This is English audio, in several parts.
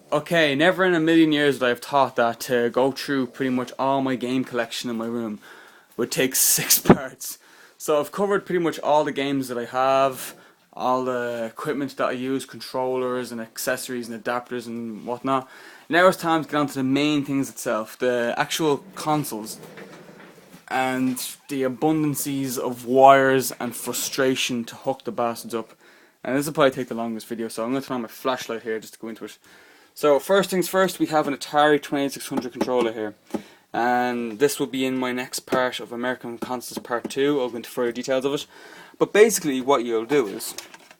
Okay, never in a million years would I have thought that to go through pretty much all my game collection in my room would take 6 parts. So I've covered pretty much all the games that I have, all the equipment that I use, controllers and accessories and adapters and whatnot. Now it's time to get on to the main things itself, the actual consoles and the abundancies of wires and frustration to hook the bastards up. And this will probably take the longest video, so I'm going to turn on my flashlight here just to go into it. So first things first, we have an Atari 2600 controller here, and this will be in my next part of American Consoles Part 2. I'll go into further details of it. But basically what you'll do is,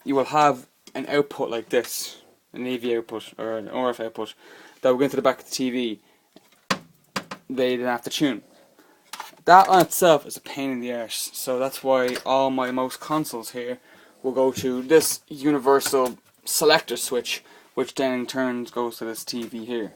you will have an output like this, an AV output, or an RF output, that will go into the back of the TV. They then have to tune. That on itself is a pain in the arse, so that's why all my most consoles here will go to this universal selector switch, which then in turn goes to this TV here.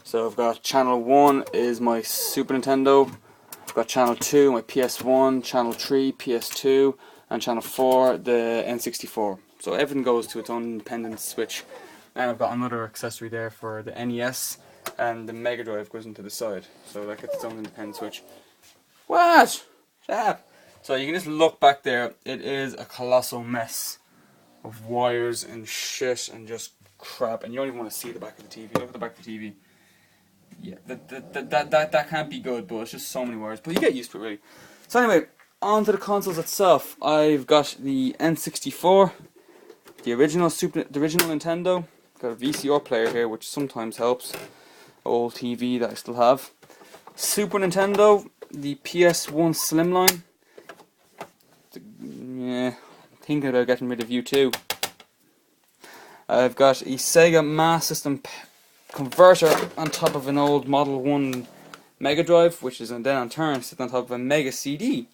So I've got channel 1 is my Super Nintendo, I've got channel 2 my PS1, channel 3 PS2, and channel 4 the N64. So everything goes to its own independent switch. And I've got another accessory there for the NES, and the Mega Drive goes into the side. So that gets its own independent switch. What? Shut up! So you can just look back there, it is a colossal mess of wires and shit and just crap, and you don't even want to see the back of the TV. Look at the back of the TV. Yeah, that can't be good, but it's just so many wires. But you get used to it, really. So anyway, on to the consoles itself. I've got the N64, the original Nintendo. Got a VCR player here, which sometimes helps. Old TV that I still have. Super Nintendo, the PS1 Slimline. Yeah, thinking about getting rid of you too. I've got a Sega Master System converter on top of an old Model 1 Mega Drive, which is then in turn sitting on top of a Mega CD.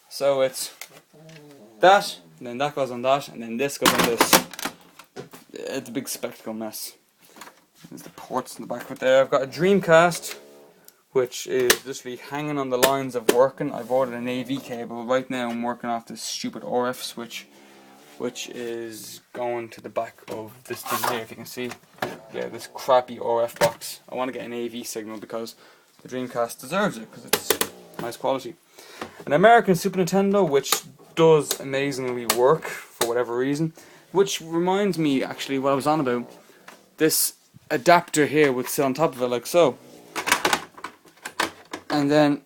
So it's that, and then that goes on that, and then this goes on this. It's a big spectacle mess. There's the ports in the back of it there. I've got a Dreamcast, which is literally hanging on the lines of working. I've ordered an AV cable. Right now I'm working off this stupid RF switch, which is going to the back of this thing here, if you can see. Yeah, this crappy RF box. I want to get an AV signal because the Dreamcast deserves it, because it's nice quality. An American Super Nintendo, which does amazingly work for whatever reason. Which reminds me, actually, what I was on about. This adapter here would sit on top of it like so. And then,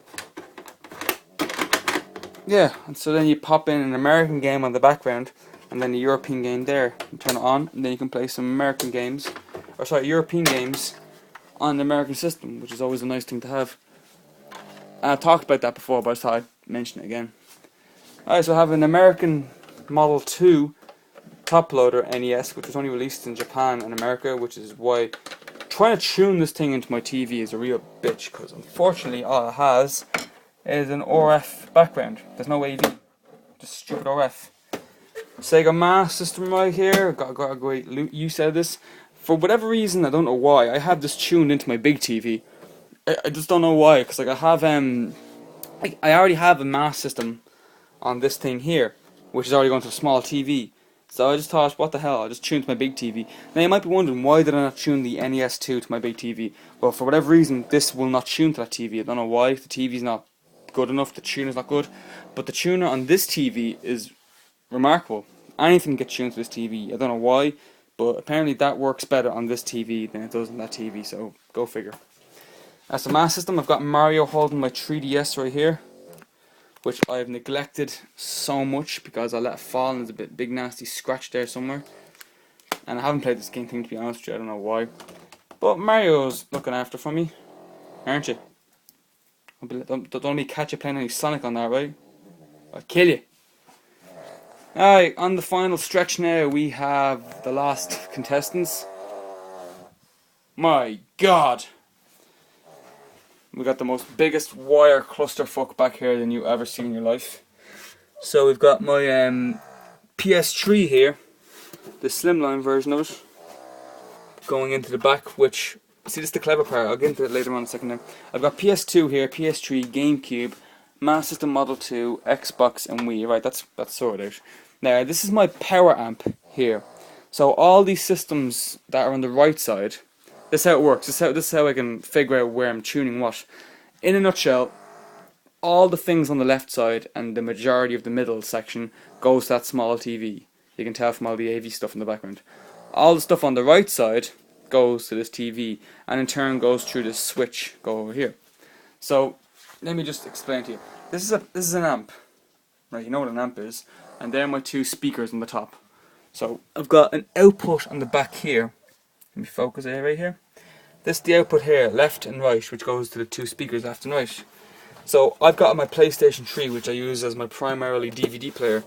yeah, and so then you pop in an American game on the background, and then a European game there. You turn it on, and then you can play some American games, or sorry, European games on the American system, which is always a nice thing to have. And I've talked about that before, but I just thought I'd mention it again. Alright, so I have an American Model 2 top loader NES, which was only released in Japan and America, which is why trying to tune this thing into my TV is a real bitch, because unfortunately all it has is an RF background. There's no AV, just stupid RF. Sega Master System right here, got a great use out of this. For whatever reason, I don't know why, I have this tuned into my big TV. I just don't know why, because like I have I already have a Master System on this thing here, which is already going to a small TV. So I just thought, what the hell, I'll just tune to my big TV. Now you might be wondering, why did I not tune the NES2 to my big TV? Well, for whatever reason, this will not tune to that TV. I don't know why, the TV's not good enough, the tuner's not good. But the tuner on this TV is remarkable. Anything gets tuned to this TV, I don't know why, but apparently that works better on this TV than it does on that TV, so go figure. As the Master System, I've got Mario holding my 3DS right here, which I've neglected so much because I let it fall and there's a big nasty scratch there somewhere. And I haven't played this game thing, to be honest with you, I don't know why. But Mario's looking after for me, aren't you? Don't let me catch you playing any Sonic on that, right? I'll kill you. Alright, on the final stretch now we have the last contestants. My god! We got the most biggest wire clusterfuck back here than you ever seen in your life. So we've got my PS3 here, the slimline version of it, going into the back, which, see, this is the clever part, I'll get into it later on in a second now. I've got PS2 here, PS3, GameCube, Master System Model 2, Xbox and Wii. Right, that's sorted out. Now, this is my power amp here. So all these systems that are on the right side this is how it works. This is how I can figure out where I'm tuning what. In a nutshell, all the things on the left side and the majority of the middle section goes to that small TV. You can tell from all the AV stuff in the background. All the stuff on the right side goes to this TV, and in turn goes through this switch go over here. So let me just explain to you. This is an amp, right? You know what an amp is, and there are my two speakers on the top. So I've got an output on the back here. Let me focus it right here. This is the output here, left and right, which goes to the two speakers left and right. So I've got my PlayStation 3, which I use as my primarily DVD player.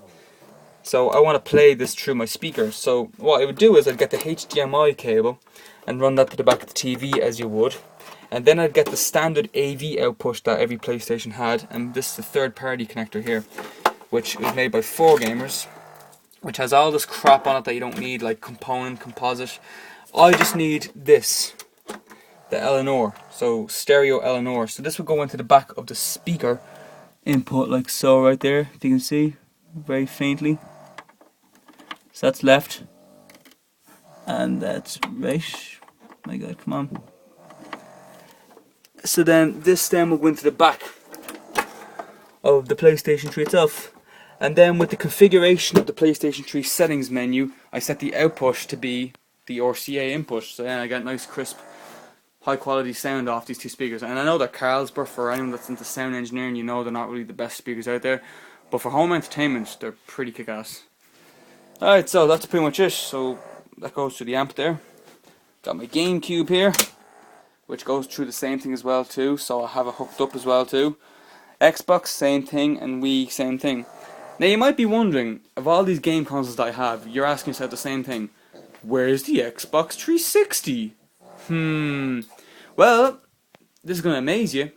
So I want to play this through my speaker. So what I would do is I'd get the HDMI cable and run that to the back of the TV as you would. And then I'd get the standard AV output that every PlayStation had. And this is the third party connector here, which is made by 4Gamers, which has all this crap on it that you don't need, like composite. I just need this, the L&R, so stereo L&R. So this would go into the back of the speaker input like so right there, if you can see, very faintly. So that's left, and that's right. My God, come on. So then this then will go into the back of the PlayStation 3 itself. And then with the configuration of the PlayStation 3 settings menu, I set the output to be the RCA input. So then I get nice crisp, high quality sound off these two speakers. And I know that Carlsberg, for anyone that's into sound engineering, you know they're not really the best speakers out there. But for home entertainment, they're pretty kick-ass. Alright, so that's pretty much it. So that goes through the amp there. Got my GameCube here, which goes through the same thing as well too. So I have it hooked up as well too. Xbox, same thing, and Wii, same thing. Now you might be wondering, of all these game consoles that I have, you're asking yourself the same thing. Where's the Xbox 360? Well, this is going to amaze you.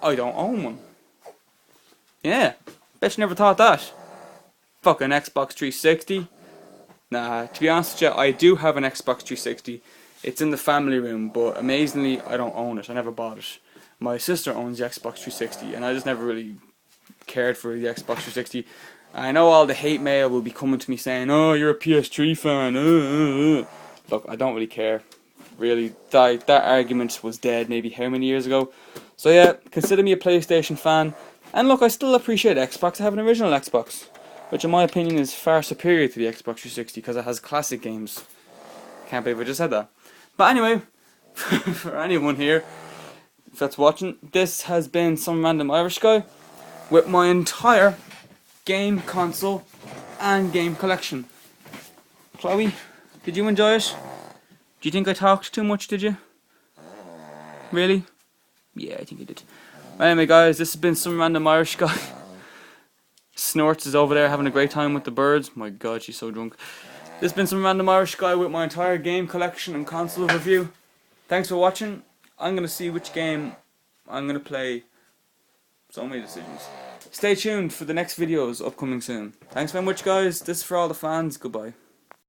I don't own one. Yeah, bet you never thought that. Fucking Xbox 360. Nah, to be honest with you, I do have an Xbox 360. It's in the family room, but amazingly, I don't own it. I never bought it. My sister owns the Xbox 360, and I just never really cared for the Xbox 360. I know all the hate mail will be coming to me saying, "Oh, you're a PS3 fan." Look, I don't really care. Really, that argument was dead maybe how many years ago. So yeah, consider me a PlayStation fan. And look, I still appreciate Xbox. I have an original Xbox, which in my opinion is far superior to the Xbox 360 because it has classic games. Can't believe I just said that. But anyway, for anyone here that's watching, this has been some random Irish guy with my entire game console and game collection. Chloe, did you enjoy it? Do you think I talked too much, did you? Really? Yeah, I think I did. Anyway guys, this has been some random Irish guy. Snorts is over there having a great time with the birds. My God, she's so drunk. This has been some random Irish guy with my entire game collection and console review. Thanks for watching. I'm going to see which game I'm going to play. So many decisions. Stay tuned for the next videos upcoming soon. Thanks very much guys. This is for all the fans. Goodbye.